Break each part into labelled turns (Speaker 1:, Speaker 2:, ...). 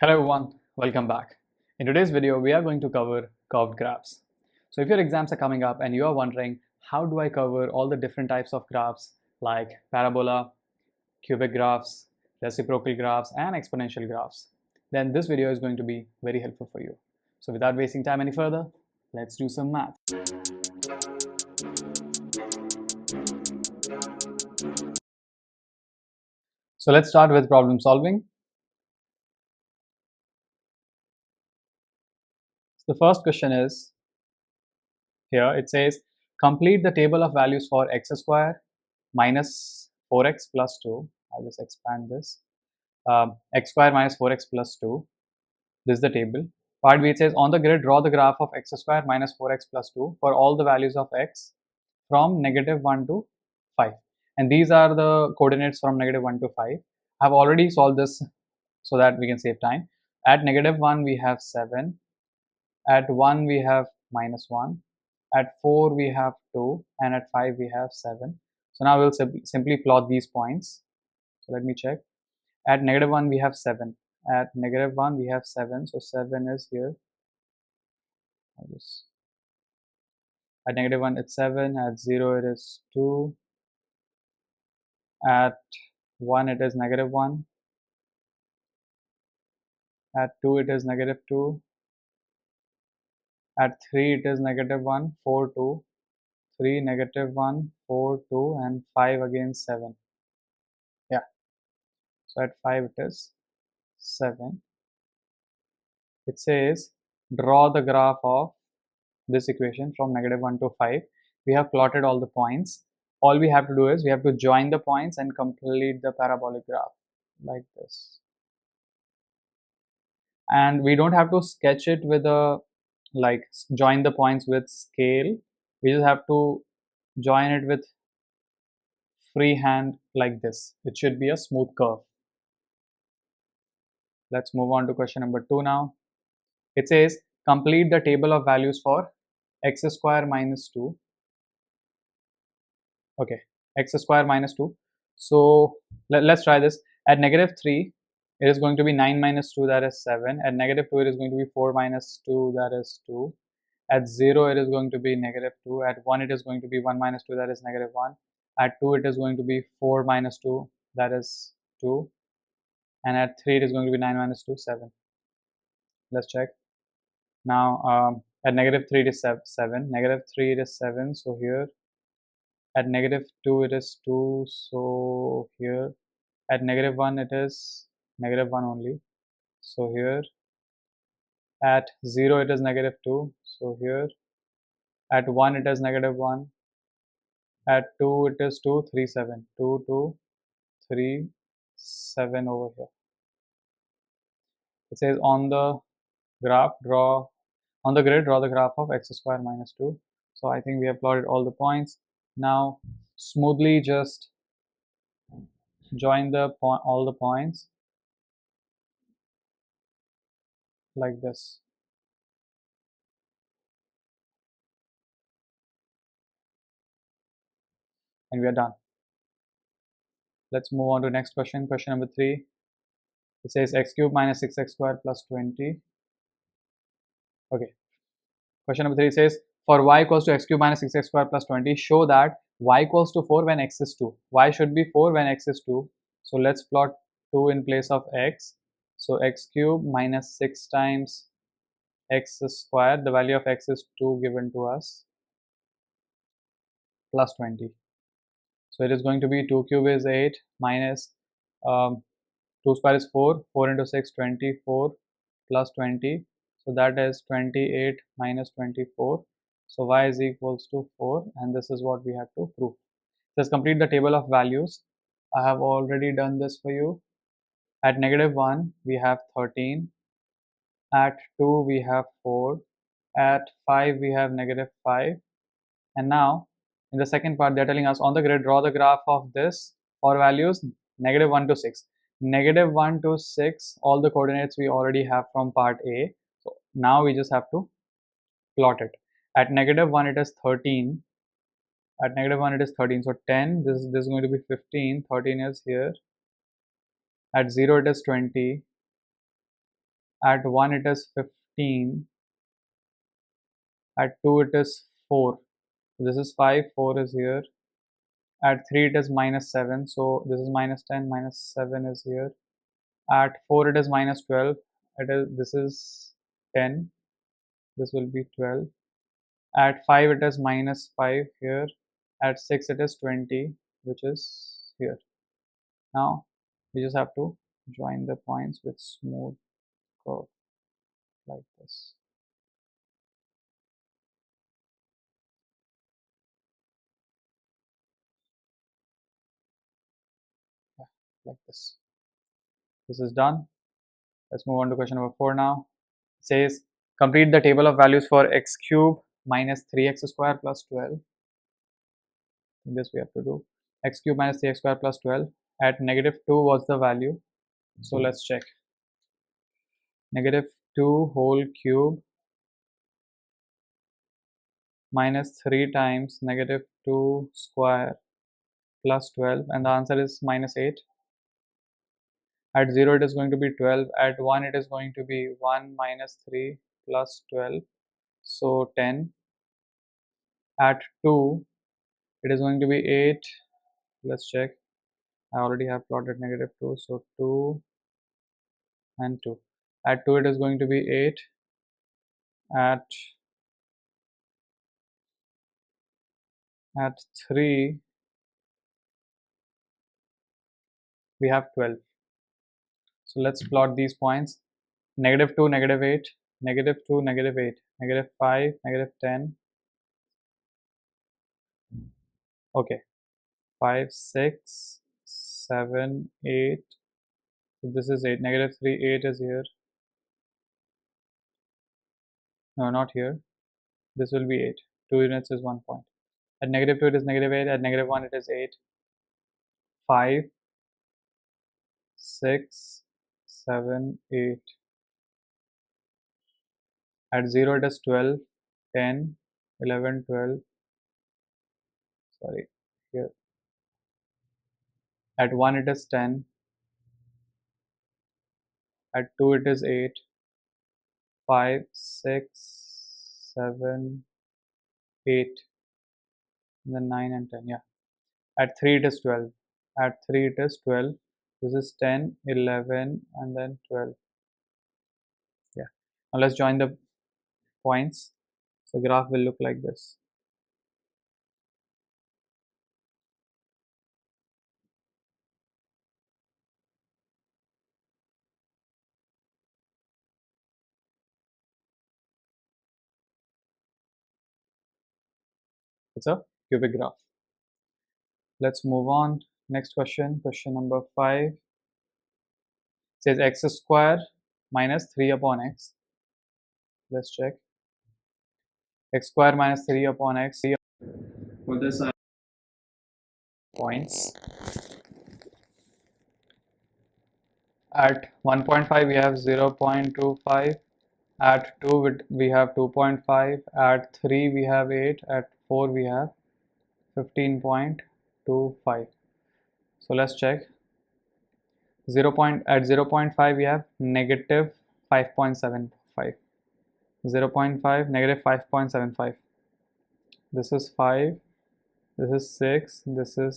Speaker 1: Hello everyone, welcome back. In today's video, we are going to cover curved graphs. So if your exams are coming up and you are wondering, how do I cover all the different types of graphs like parabola, cubic graphs, reciprocal graphs, and exponential graphs, then this video is going to be very helpful for you. So without wasting time any further, let's do some math. So let's start with problem solving. The first question is, here it says, complete the table of values for x square minus 4x plus 2. I'll just expand this. X square minus 4x plus 2. This is the table. Part B, it says, on the grid, draw the graph of x square minus 4x plus 2 for all the values of x from -1 to 5. And these are the coordinates from -1 to 5. I've already solved this so that we can save time. At -1, we have 7. At 1, we have -1. At 4, we have 2. And at 5, we have 7. So now we'll simply plot these points. So let me check. At -1, we have 7. At -1, we have 7. So 7 is here. At -1, it's 7. At 0, it is 2. At 1, it is -1. At 2, it is -2. At 3, it is -1, 4, 2. 3, -1, 4, 2, and 5 again 7. Yeah. So at 5, it is 7. It says, draw the graph of this equation from -1 to 5. We have plotted all the points. All we have to do is we have to join the points and complete the parabolic graph like this. And we don't have to sketch it with a join the points with scale. We just have to join it with freehand like this. It should be a smooth curve. Let's move on to question number 2 now. It says, complete the table of values for x square minus 2. Okay, x square minus 2. So let's try this. At -3, it is going to be 9 minus 2, that is 7. At -2, it is going to be 4 minus 2, that is 2. At 0, it is going to be -2. At 1, it is going to be 1 minus 2, that is -1. At 2, it is going to be 4 minus 2, that is 2. And at 3, it is going to be 9 minus 2, 7. Let's check. Now, at -3, it is 7. -3, it is 7. So here, at -2, it is 2. So here, at -1, it is -1 only. So here, at 0, it is -2. So here, at 1, it is -1. At 2, it is 2, 3, 7. 2, 2, 3, 7 over here. It says, on the graph, on the grid, draw the graph of x square minus 2. So I think we have plotted all the points. Now, smoothly just join all the points like this. And we are done. Let's move on to the next question. Question number 3. It says x cube minus 6x square plus 20. Okay. Question number 3 says, for y equals to x cube minus 6x square plus 20, show that y equals to 4 when x is 2. Y should be 4 when x is 2. So let's plot 2 in place of x. So x cube minus 6 times x square, the value of x is 2 given to us, plus 20. So it is going to be 2 cube is 8 minus 2 square is 4. 4 into 6, 24 plus 20. So that is 28 minus 24. So y is equals to 4, and this is what we have to prove. Let's complete the table of values. I have already done this for you. At -1, we have 13. At 2, we have 4. At 5, we have -5. And now, in the second part, they're telling us on the grid, draw the graph of this for values -1 to 6. -1 to 6, all the coordinates we already have from part A. So now we just have to plot it. At -1, it is 13. At -1, it is 13. So 10, this is going to be 15. 13 is here. At 0, it is 20. At 1 it is 15. At 2 it is 4. This is 5, 4 is here. At 3 it is minus 7, so this is minus 10, minus 7 is here. At 4 it is minus 12. This is 10. This will be 12. At 5 it is minus 5 here. At 6 it is 20, which is here. Now we just have to join the points with smooth curve like this. Yeah, like this. This is done. Let's move on to question number 4 now. It says complete the table of values for x cube minus 3x square plus 12. This we have to do. X cube minus 3x square plus 12. At negative 2 what's the value? So let's check. Negative 2 whole cube minus 3 times negative 2 square plus 12, and the answer is minus 8. At 0 it is going to be 12. At 1 it is going to be 1 minus 3 plus 12, so 10. At 2 it is going to be 8. Let's check. I already have plotted negative 2, so 2 and 2. At 2 it is going to be 8. At 3 we have 12. So let's plot these points. Negative 2, negative 8, negative 2, negative 8, negative 5, negative 10. Okay, 5, 6, 7, 8. So this is 8. Negative 3, 8 is here. No, not here. This will be 8. 2 units is 1 point. At negative 2 it is negative 8. At negative 1 it is 8. 5, 6, 7, 8. At 0 it is 12, 10, 11, 12. Sorry, here. At 1 it is 10. At 2 it is 8. 5, 6, 7, 8. And then 9 and 10. Yeah. At 3 it is 12. At 3 it is 12. This is 10, 11, and then 12. Yeah. Now let's join the points. So graph will look like this. It's a cubic graph. Let's move on. Next question. Question number 5. It says x square minus 3 upon x. Let's check. X square minus 3 upon x. For this points. At 1.5 we have 0.25. At 2 we have 2.5. At 3 we have 8. At 4 we have 15.25. So let's check. At 0.5 we have negative 5.75. 0.5 negative 5.75. This is 5. This is 6. This is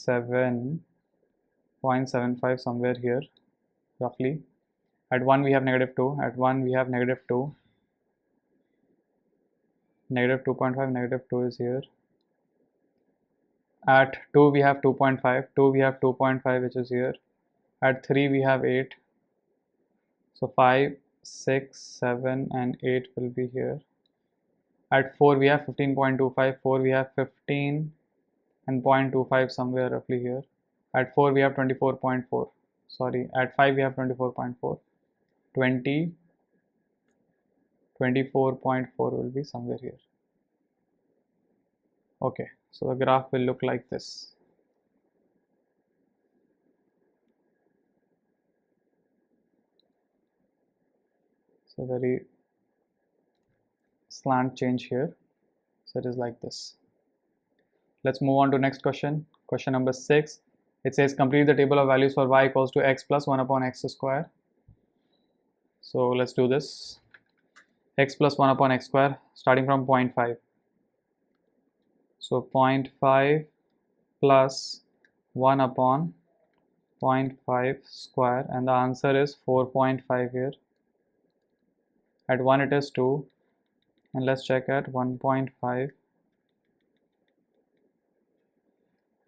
Speaker 1: 7.75, somewhere here roughly. At 1 we have negative 2. At 1 we have negative 2. Negative 2.5. Negative 2 is here. At 2 we have 2.5. 2 we have 2.5, which is here. At 3 we have 8. So 5, 6, 7 and 8 will be here. At 4 we have 15.25. 4 we have 15 and 0.25, somewhere roughly here. At 4 we have 24.4. Sorry, at 5 we have 24.4. 24.4 will be somewhere here. Okay, so the graph will look like this. So very slant change here. So it is like this. Let's move on to next question. Question number 6. It says complete the table of values for y equals to x plus 1 upon x square. So let's do this. X plus 1 upon x square starting from 0.5. So 0.5 plus 1 upon 0.5 square, and the answer is 4.5 here. At 1 it is 2, and let's check at 1.5.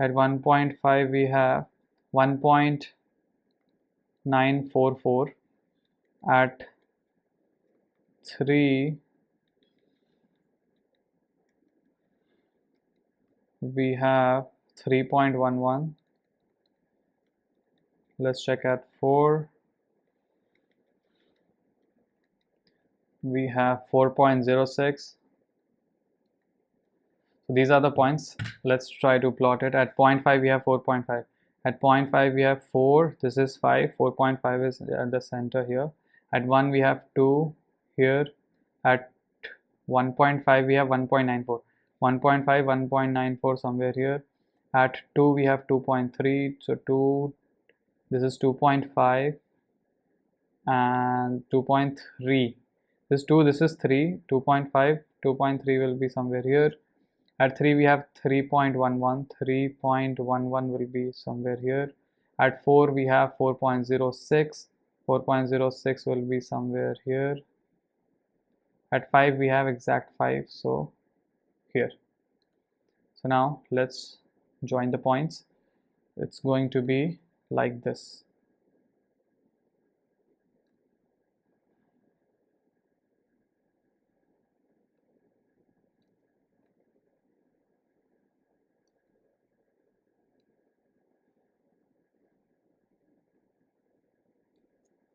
Speaker 1: At 1.5 we have 1.944. At 3 we have 3.11. Let's check at 4. We have 4.06. So these are the points. Let's try to plot it. At 0.5 we have 4.5. At 0.5 we have 4. This is 5. 4.5 is at the center here. At 1 we have 2 here. At 1.5 we have 1.94. 1.5, 1.94 somewhere here. At 2 we have 2.3. So 2, this is 2.5 and 2.3. This 2, this is 3. 2.5, 2.3 will be somewhere here. At 3 we have 3.11. 3.11 will be somewhere here. At 4 we have 4.06. 4.06 will be somewhere here. At 5 we have exact 5, so here. So now let's join the points. It's going to be like this.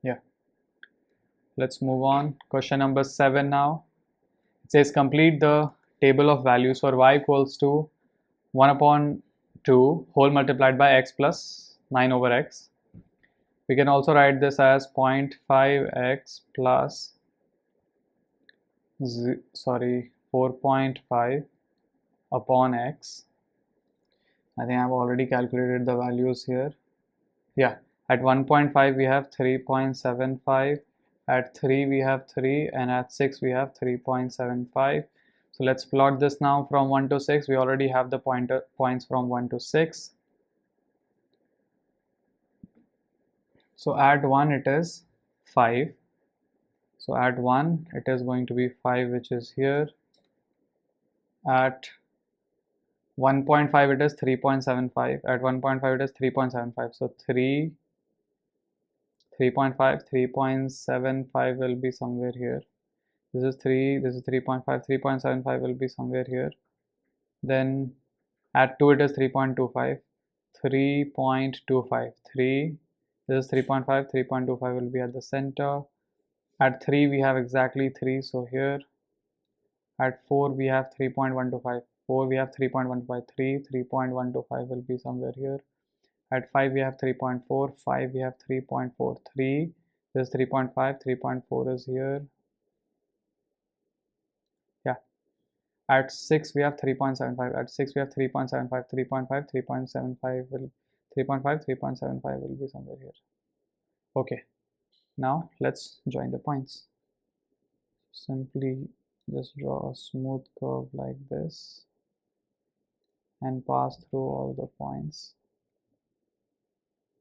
Speaker 1: Yeah, let's move on. Question number 7 now. It says complete the table of values for y equals to 1 upon 2 whole multiplied by x plus 9 over x. We can also write this as 0.5x plus 4.5 upon x. I think I've already calculated the values here. Yeah, at 1.5 we have 3.75, at 3 we have 3, and at 6 we have 3.75. So let's plot this now from 1 to 6. We already have the points from 1 to 6. So at 1 it is 5. So at 1 it is going to be 5, which is here. At 1.5 it is 3.75. At 1.5 it is 3.75. So 3.5, 3.75 will be somewhere here. This is 3, this is 3.5, 3.75 will be somewhere here. Then at 2 it is 3.25, 3.25, 3, this is 3.5, 3.25 will be at the center. At 3 we have exactly 3, so here. At 4 we have 3.125, 4 we have 3.125, 3.125 will be somewhere here. At 5 we have 3.4, 5 we have 3.43, this is 3.5, 3.4 is here. Yeah. At 6 we have 3.75, at 6 we have 3.75, 3.5, 3.75 will 3.5, 3.75 will be somewhere here. Okay, now let's join the points. Simply just draw a smooth curve like this and pass through all the points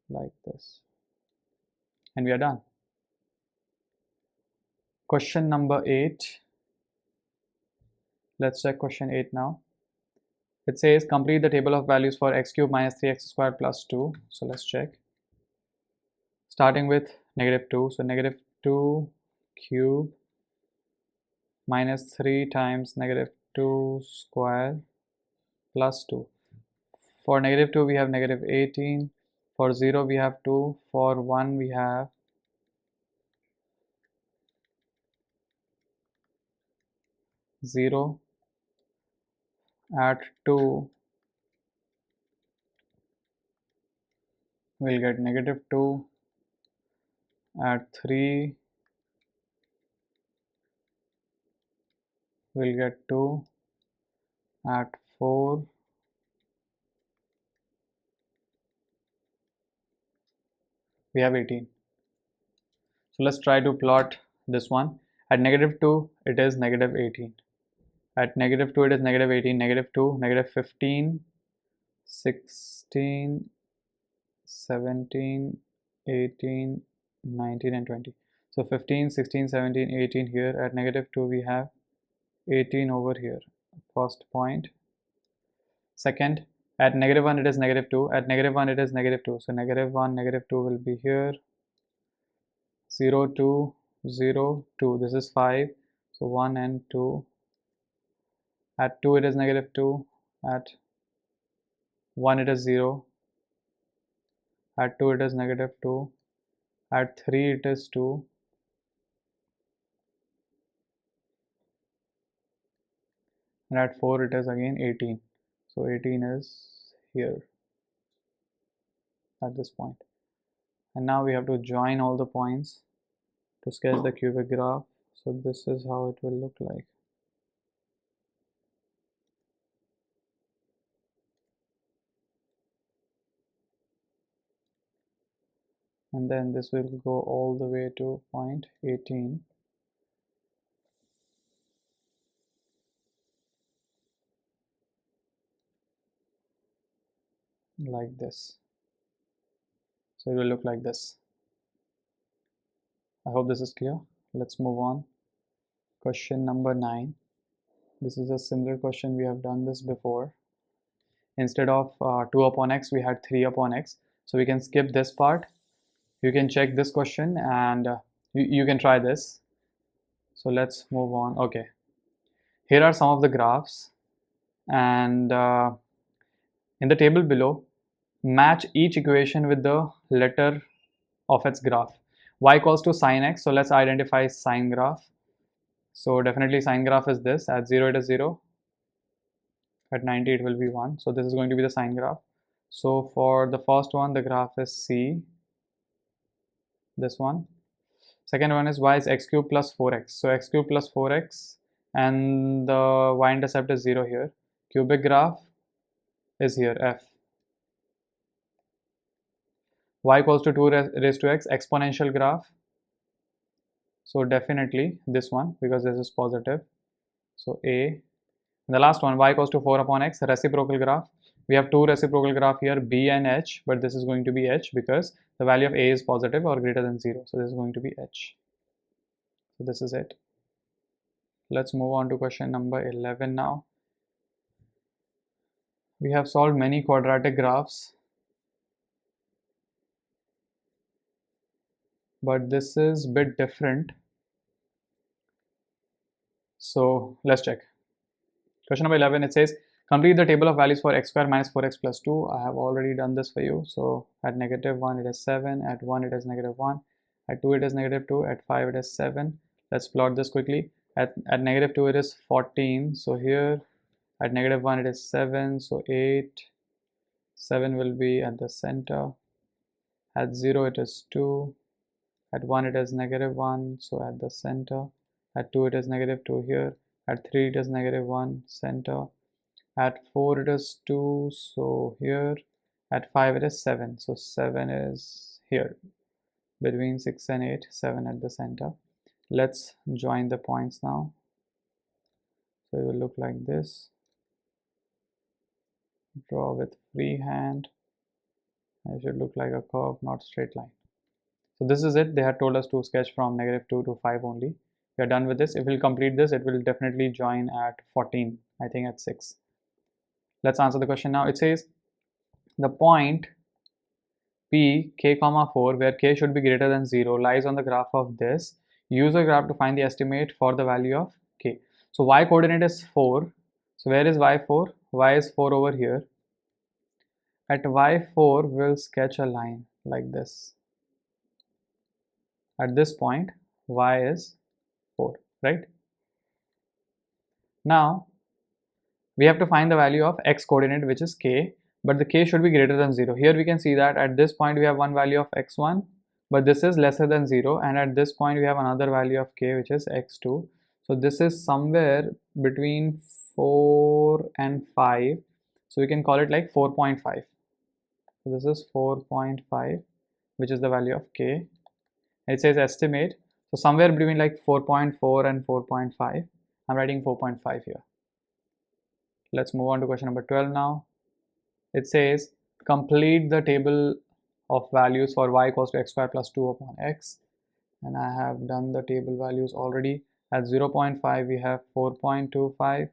Speaker 1: like this, and we are done. Question number 8. Let's check question 8 now. It says complete the table of values for x cube minus 3x squared plus 2. So let's check. Starting with -2. So -2 cube minus 3 times -2 square plus 2. For -2 we have -18. For 0 we have 2. For 1 we have 0. At 2 we'll get -2. At 3 we'll get 2. At 4 we have 18. So So let's try to plot this one. At -2 it is -18. At -2 it is -18, -2, -15, 16, 17, 18, 19 and 20. So 15, 16, 17, 18 here. At -2 we have 18 over here. First point. Second, at -1 it is -2. At -1 it is -2. So -1, -2 will be here. 0, 2, 0, 2. This is 5. So 1 and 2. At 2 it is -2. At 1 it is 0. At 2 it is -2. At 3 it is 2. And at 4 it is again 18. So 18 is here at this point. And now we have to join all the points to sketch the cubic graph. So this is how it will look like. And then this will go all the way to point 18. Like this. So it will look like this. I hope this is clear. Let's move on. Question number 9. This is a similar question. We have done this before. Instead of 2 upon x, we had 3 upon x. So we can skip this part. You can check this question and you can try this. So let's move on. Okay. Here are some of the graphs. And in the table below, match each equation with the letter of its graph. Y equals to sine x. So let's identify sine graph. So definitely sine graph is this. At 0 it is 0. At 90 it will be 1. So this is going to be the sine graph. So for the first one, the graph is C. This one. Second one is y is x cube plus 4x. So x cube plus 4x and the y-intercept is 0 here. Cubic graph is here, f. Y equals to 2 raised to x, exponential graph. So definitely this one, because this is positive. So A. And the last one, y equals to 4 upon x, reciprocal graph. We have two reciprocal graph here, B and H, but this is going to be H because the value of A is positive or greater than 0. So this is going to be H. So this is it. Let's move on to question number 11 now. We have solved many quadratic graphs, but this is a bit different. So let's check. Question number 11, it says, complete the table of values for x square minus 4x plus 2. I have already done this for you. So at -1 it is 7, at 1 it is -1, at 2 it is -2, at 5 it is 7. Let's plot this quickly. At -2 it is 14. So here at -1 it is 7. So 8, 7 will be at the center. At 0 it is 2. At 1 it is -1. So at the center. At 2 it is -2 here. At 3 it is -1, center. At 4 it is 2, so here. At 5 it is 7, so 7 is here. Between 6 and 8, 7 at the center. Let's join the points now. So it will look like this. Draw with free hand. It should look like a curve, not straight line. So this is it. They had told us to sketch from -2 to 5 only. We are done with this. If we'll complete this, it will definitely join at 14, I think at 6. Let's answer the question now. It says the point P, k, 4, where k should be greater than 0, lies on the graph of this. Use a graph to find the estimate for the value of k. So y coordinate is 4. So where is y4? Y is 4 over here. At y4, we'll sketch a line like this. At this point, y is 4, right? Now, we have to find the value of x coordinate, which is k, but the k should be greater than 0. Here we can see that at this point we have one value of x1, but this is lesser than 0, and at this point we have another value of k, which is x2. So this is somewhere between 4 and 5, so we can call it like 4.5. So this is 4.5, which is the value of k. It says estimate, so somewhere between like 4.4 and 4.5. I'm writing 4.5 here. Let's move on to question number 12 now. It says complete the table of values for y equals to x square plus 2 upon x, and I have done the table values already. At 0.5 we have 4.25,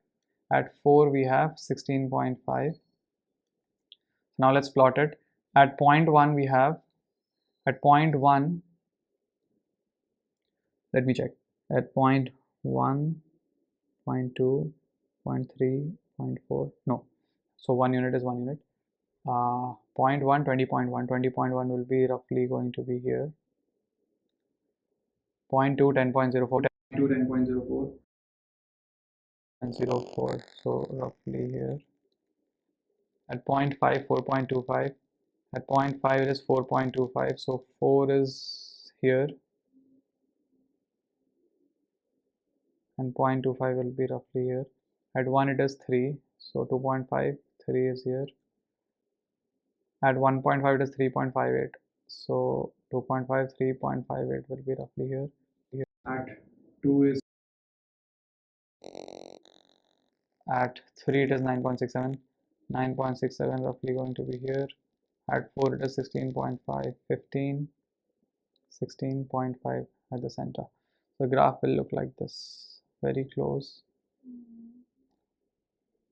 Speaker 1: at 4 we have 16.5. Now let's plot it. At 0.1 we have, at 0.1, let me check, at 0.1, 0.2, 0.3, 0.4, no, so 1 unit is 1 unit. 0.1, 20.1, 20.1 will be roughly going to be here. 0.2, 10.04, 10.04, and 0.4, so roughly here. At 0.5, 4.25. At 0.5 it is 4.25, so 4 is here, and 0.25 will be roughly here. At 1 it is 3, so 2.5, 3 is here. At 1.5 it is 3.58, so 2.5, 3.58 will be roughly here. At 2 is, at 3 it is 9.67, 9.67 roughly going to be here. At 4 it is 16.5, 15, 16.5 at the center. The graph will look like this, very close,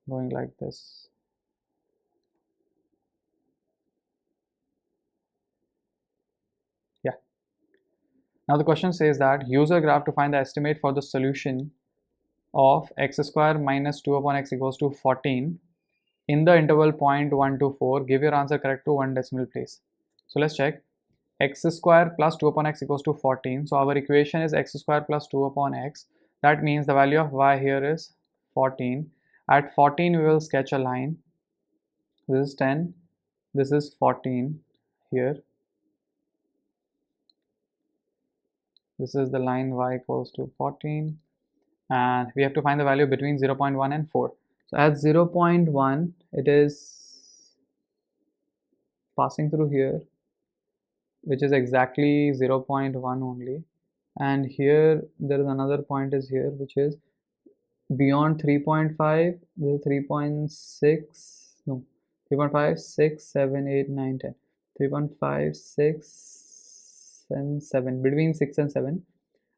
Speaker 1: going like this. Yeah. Now the question says that use a graph to find the estimate for the solution of x square minus 2 upon x equals to 14 in the interval 0.1 to 4. Give your answer correct to one decimal place. So let's check. X square plus 2 upon x equals to 14. So our equation is x square plus 2 upon x. That means the value of y here is 14. At 14 we will sketch a line. This is 10, this is 14 here. This is the line y equals to 14, and we have to find the value between 0.1 and 4. So at 0.1 it is passing through here, which is exactly 0.1 only, and here there is another point is here, which is beyond 3.5. This is 3.6, no, 3.5, 6, 7, 8, 9, 10, 3.5, 6 and 7, between 6 and 7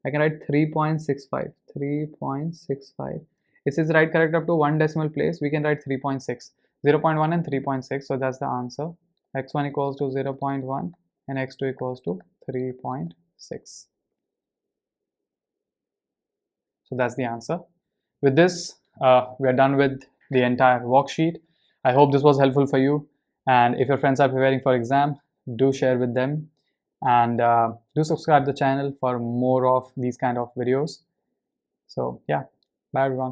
Speaker 1: I can write 3.65, 3.65. It says write correct up to one decimal place. We can write 3.6, 0.1 and 3.6. So that's the answer. x1 equals to 0.1 and x2 equals to 3.6. So that's the answer. With this, we are done with the entire worksheet. I hope this was helpful for you. And if your friends are preparing for exam, do share with them. And do subscribe the channel for more of these kind of videos. So yeah, bye everyone.